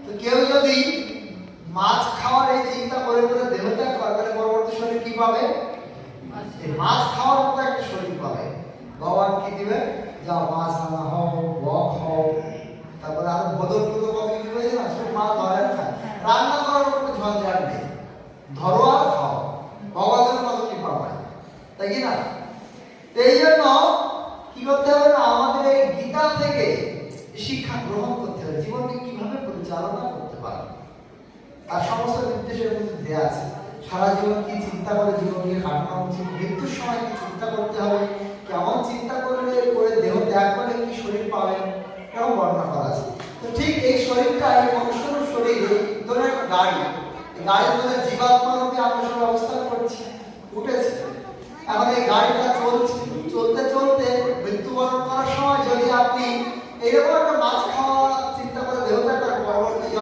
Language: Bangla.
তো কেউ যদি মাছ খাওয়ার এই চিন্তা করে করে দেহত্যাগ করে, তাহলে পরবর্তী শরীর কি পাবে? মাছ খাওয়ার মতো একটা শরীর পাবে। ভগবান কি দিবে? যাও মাছ রান্না হও, বক হও, তারপরে আরো বদল টুদো কত কিছু হয়েছে না, সব মাছ ধরে খায়। রান্না করার কোনো ঝঞ্ঝাট নেই, ধরো আর খাও, ভগবানের মতো কি পাবে, তাই কি না? এই জন্য কি করতে হবে না, আমাদের এই গীতা থেকে শিক্ষা গ্রহণ করতে হবে, জীবনকে কিভাবে পরিচালনা করতে পারবে তার সমস্ত নির্দেশের মধ্যে দেওয়া আছে। সারা জীবন কি চিন্তা করে জীবনকে কাটানো উচিত, মৃত্যুর সময় কি চিন্তা করতে হবে, কেমন চিন্তা করলে করে দেহ ত্যাগ করলে কি শরীর পাবেন, এরকম বর্ণনা করা আছে। তো ঠিক এই শরীরটা, এই মনুষ্যর শরীর ধরে একটা গাড়ি, এই গাড়ির মধ্যে জীবাত্মা রূপে আমরা সব অবস্থান করছি, উঠেছে। এখন এই গাড়িটা চলছে, চলতে চলতে মৃত্যুবরণ করার সময় যদি আপনি এইরকম একটা মাছ খাওয়া চিন্তা করে দেহ ত্যাগ করেন, পরবর্তী